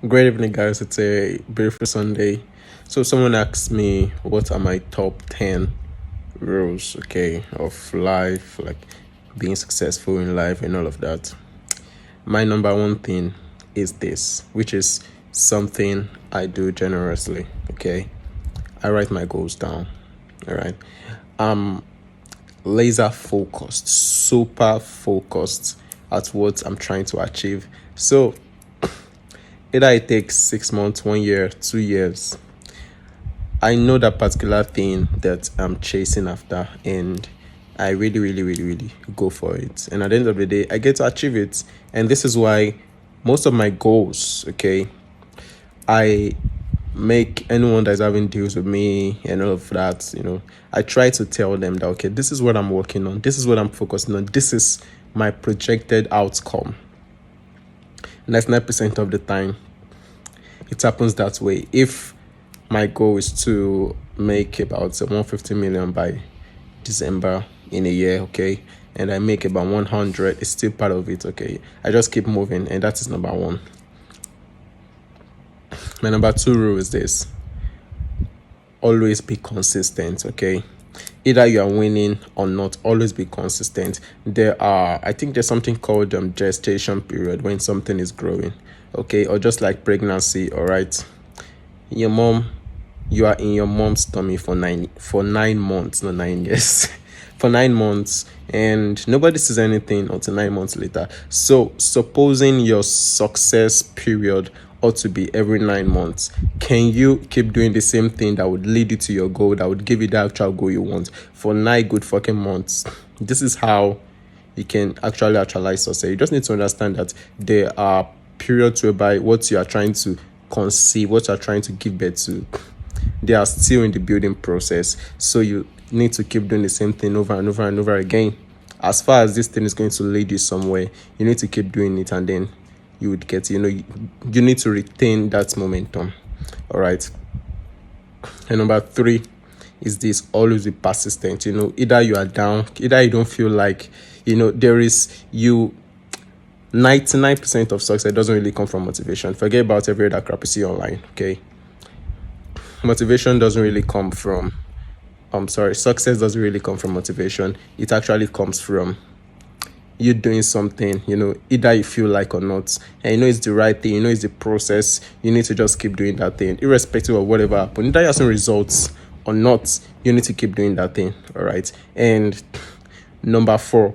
Great evening, guys. It's a beautiful Sunday. So, someone asked me what are my top 10 rules, okay, of life, like being successful in life and all of that. My number one thing is this, which is something I do generously, okay. I write my goals down, all right. I'm laser focused, super focused at what I'm trying to achieve. So, either it takes 6 months, 1 year, 2 years, I know that particular thing that I'm chasing after, and I really, really, really, really go for it. And at the end of the day, I get to achieve it. And this is why most of my goals, okay, I make anyone that's having deals with me and all of that, I try to tell them that, okay, this is what I'm working on, this is what I'm focusing on, this is my projected outcome. 99% of the time, it happens that way. If my goal is to make about 150 million by December in a year, okay, and I make about 100, it's still part of it, okay. I just keep moving, and that is number one. My number two rule is this: always be consistent, okay. Either you are winning or not, always be consistent. I think there's something called gestation period when something is growing, okay, or just like pregnancy. All right, your mom, you are in your mom's tummy for 9 months, not 9 years, for 9 months, and nobody says anything until 9 months later. So supposing your success period ought to be every 9 months, can you keep doing the same thing that would lead you to your goal, that would give you the actual goal you want, for 9 good fucking months? This is how you can actually actualize success. You just need to understand that there are periods whereby what you are trying to conceive, what you are trying to give birth to, they are still in the building process. So you need to keep doing the same thing over and over and over again. As far as this thing is going to lead you somewhere, you need to keep doing it, and then you would get, you need to retain that momentum. All right. And number three is this: always be persistent. Either you are down, either you don't feel like, there is you 99% of success doesn't really come from motivation. Forget about every other crap you see online, okay? Motivation doesn't really come from success doesn't really come from motivation. It actually comes from you doing something, either you feel like or not, and it's the right thing, it's the process. You need to just keep doing that thing irrespective of whatever happens. Either you're seeing results or not, you need to keep doing that thing. All right. And number four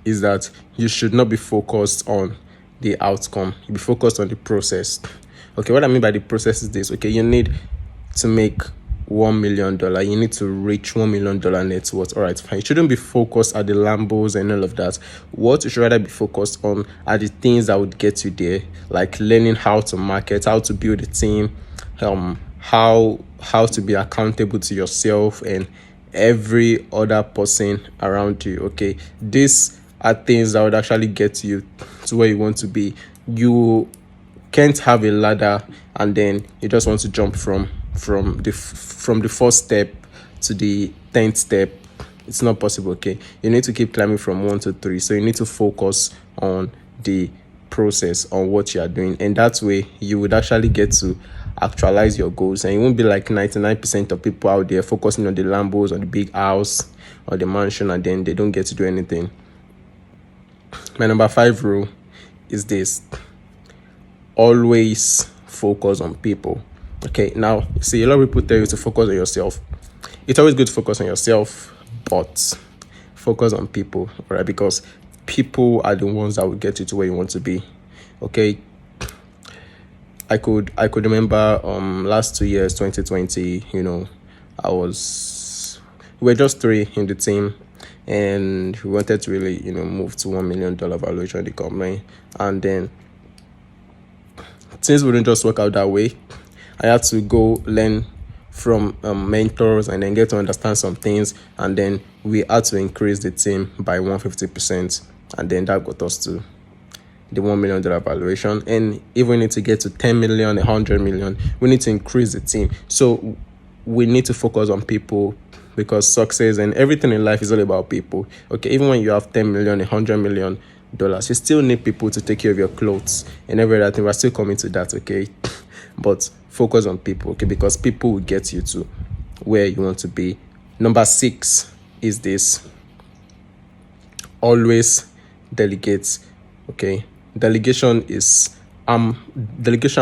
is that you should not be focused on the outcome. You be focused on the process. Okay, what I mean by the process is this: okay, you need to make $1 million, you need to reach $1 million net worth. All right, fine. You shouldn't be focused at the Lambos and all of that. What you should rather be focused on are the things that would get you there, like learning how to market, how to build a team, how to be accountable to yourself and every other person around you. Okay, these are things that would actually get you to where you want to be. You can't have a ladder and then you just want to jump from the first step to the 10th step. It's not possible. Okay, you need to keep climbing from 1 to 3. So you need to focus on the process, on what you are doing, and that way you would actually get to actualize your goals. And you won't be like 99% of people out there focusing on the Lambos or the big house or the mansion, and then they don't get to do anything. My number 5 rule is this: always focus on people. Okay, now see, a lot of people tell you to focus on yourself. It's always good to focus on yourself, but focus on people, right? Because people are the ones that will get you to where you want to be. Okay, I could remember last 2 years, 2020, we were just 3 in the team, and we wanted to really move to $1 million valuation in the company, and then things wouldn't just work out that way. I had to go learn from mentors and then get to understand some things, and then we had to increase the team by 150%, and then that got us to the $1 million valuation. And if we need to get to 10 million, 100 million, we need to increase the team. So we need to focus on people, because success and everything in life is all about people. Okay, even when you have 10 million, 100 million, dollars. You still need people to take care of your clothes and every other thing. We're still coming to that, okay? But focus on people, okay? Because people will get you to where you want to be. Number 6 is this: always delegate, okay? Delegation I'm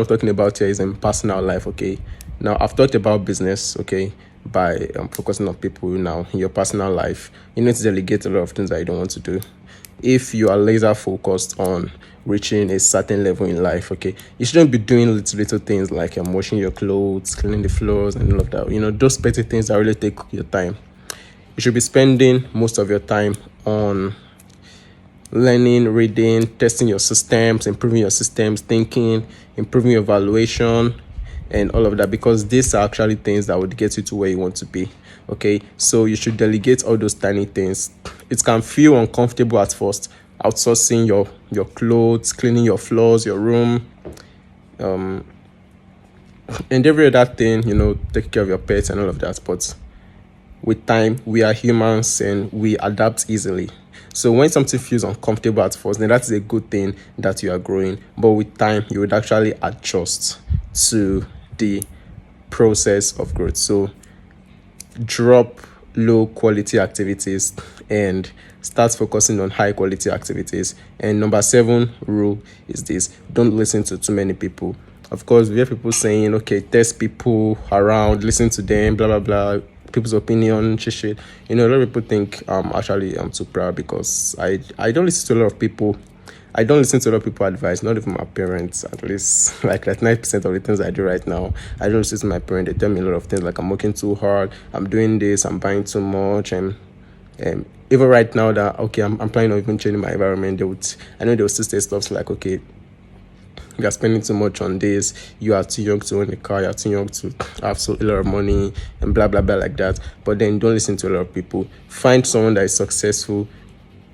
talking about here is in personal life, okay? Now I've talked about business, okay, by focusing on people. Now in your personal life, you need to delegate a lot of things that you don't want to do. If you are laser focused on reaching a certain level in life, okay, you shouldn't be doing little things like washing your clothes, cleaning the floors and all of that. Those petty things that really take your time. You should be spending most of your time on learning, reading, testing your systems, improving your systems, thinking, improving your valuation, and all of that, because these are actually things that would get you to where you want to be. Okay, so you should delegate all those tiny things. It can feel uncomfortable at first, outsourcing your clothes, cleaning your floors, your room, and every other thing, take care of your pets and all of that. But with time, we are humans and we adapt easily. So when something feels uncomfortable at first, then that's a good thing that you are growing. But with time, you would actually adjust to the process of growth. So drop low quality activities and start focusing on high quality activities. And number 7 rule is this: don't listen to too many people. Of course, we hear people saying, okay, test people around, listen to them, blah blah blah, people's opinion, shit. A lot of people think I'm too proud because I don't listen to a lot of people. I don't listen to a lot of people advice, not even my parents. At least like 90% of the things I do right now, I don't listen to my parents. They tell me a lot of things like I'm working too hard, I'm doing this, I'm buying too much, and even right now that okay, I'm planning on even changing my environment. I know they will still say stuff like, okay, you are spending too much on this, you are too young to own a car, you are too young to have a lot of money, and blah blah blah like that. But then don't listen to a lot of people. Find someone that is successful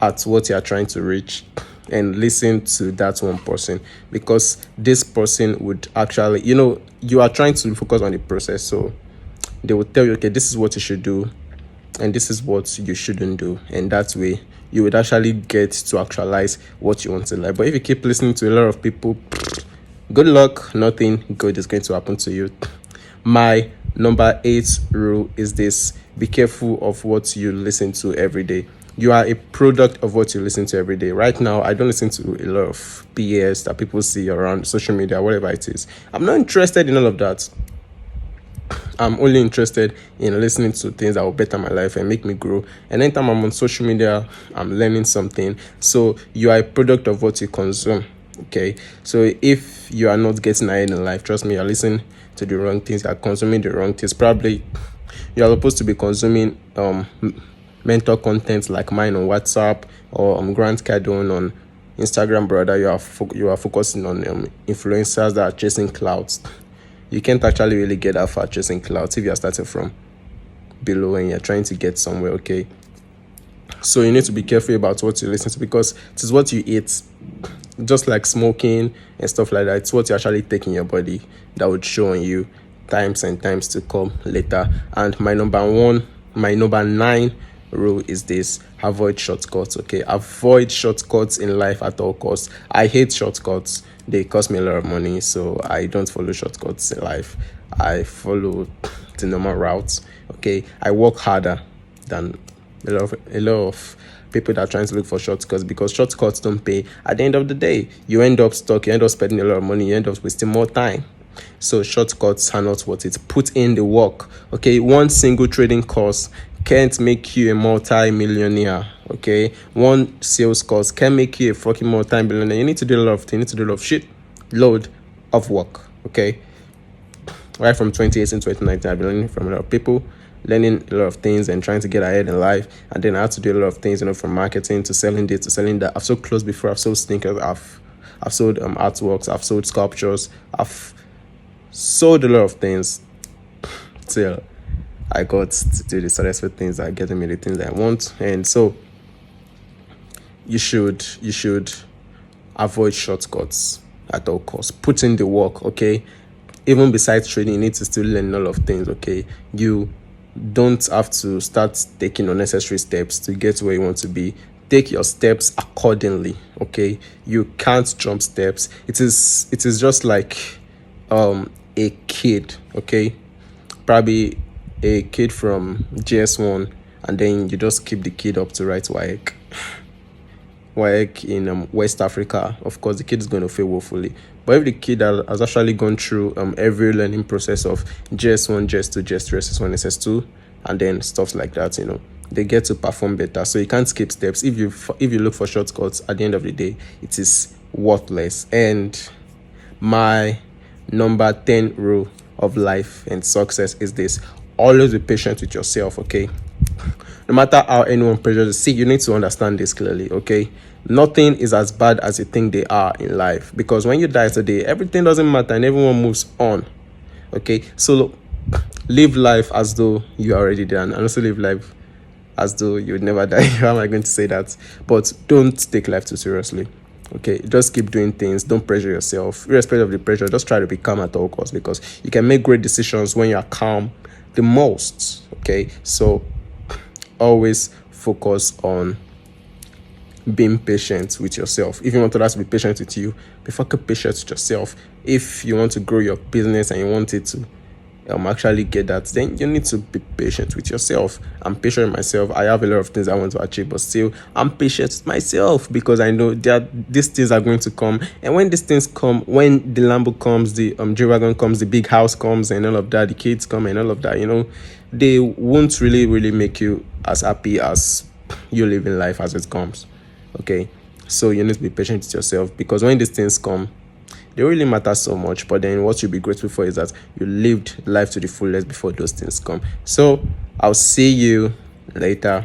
at what you are trying to reach and listen to that one person, because this person would actually, you are trying to focus on the process, so they will tell you, okay, this is what you should do and this is what you shouldn't do, and that way you would actually get to actualize what you want in life. But if you keep listening to a lot of people, good luck, nothing good is going to happen to you. My number 8 rule is this: be careful of what you listen to every day. You are a product of what you listen to every day. Right now, I don't listen to a lot of BS that people see around social media, whatever it is. I'm not interested in all of that. I'm only interested in listening to things that will better my life and make me grow. And anytime I'm on social media, I'm learning something. So you are a product of what you consume. Okay. So if you are not getting ahead in life, trust me, you're listening to the wrong things, you're consuming the wrong things. Probably you are supposed to be consuming mentor content like mine on WhatsApp, or Grant Cardone on Instagram, brother. You are focusing on influencers that are chasing clouds. You can't actually really get that far chasing clouds if you are starting from below and you're trying to get somewhere, okay? So you need to be careful about what you listen to, because it is what you eat, just like smoking and stuff like that. It's what you actually take in your body that would show on you times and times to come later. And my number 9 rule is this: avoid shortcuts. Okay, avoid shortcuts in life at all costs. I hate shortcuts. They cost me a lot of money, so I don't follow shortcuts in life. I follow the normal routes. Okay, I work harder than a lot of people that are trying to look for shortcuts, because shortcuts don't pay. At the end of the day, you end up stuck, you end up spending a lot of money, you end up wasting more time. So shortcuts are not worth it. Put in the work. Okay, one single trading course can't make you a multi-millionaire. Okay, one sales course can make you a fucking multi-millionaire. You need to do a lot of things. You need to do a lot of shit, load of work. Okay, right from 2018 to 2019, I've been learning from a lot of people, learning a lot of things and trying to get ahead in life. And then I had to do a lot of things, from marketing to selling this to selling that. I've sold clothes before. I've sold sneakers. I've sold artworks. I've sold sculptures. I've sold a lot of things till I got to do the successful things that are getting me the things that I want. And so you should avoid shortcuts at all costs. Put in the work, okay? Even besides trading, you need to still learn a lot of things, okay? You don't have to start taking unnecessary steps to get where you want to be. take your steps accordingly. Okay, you can't jump steps. It is just like a kid. Okay, probably a kid from GS1, and then you just keep the kid up to write WAEC in West Africa. Of course, the kid is going to fail woefully. But if the kid has actually gone through every learning process of GS1, GS2, GS3, SS1, SS2, and then stuff like that, they get to perform better. So you can't skip steps. If you look for shortcuts, at the end of the day, it is worthless. And my number 10 rule of life and success is this: always be patient with yourself. Okay, no matter how anyone pressures you, see, you need to understand this clearly. Okay, nothing is as bad as you think they are in life, because when you die today, everything doesn't matter and everyone moves on. Okay, so look, live life as though you are already there, and also live life as though you would never die. How am I going to say that? But don't take life too seriously. Okay, just keep doing things. Don't pressure yourself. Irrespective of the pressure, just try to be calm at all costs, because you can make great decisions when you are calm the most. Okay, so always focus on being patient with yourself. If you want others to be patient with you, be fucking patient with yourself. If you want to grow your business and you want it to actually get that, then you need to be patient with yourself. I'm patient with myself. I have a lot of things I want to achieve, but still I'm patient with myself, because I know that these things are going to come. And when these things come, when the Lambo comes, the G-Wagon comes, the big house comes, and all of that, the kids come and all of that, they won't really make you as happy as you live in life as it comes. Okay, so you need to be patient with yourself, because when these things come, they really matter so much. But then what you'll be grateful for is that you lived life to the fullest before those things come. So I'll see you later.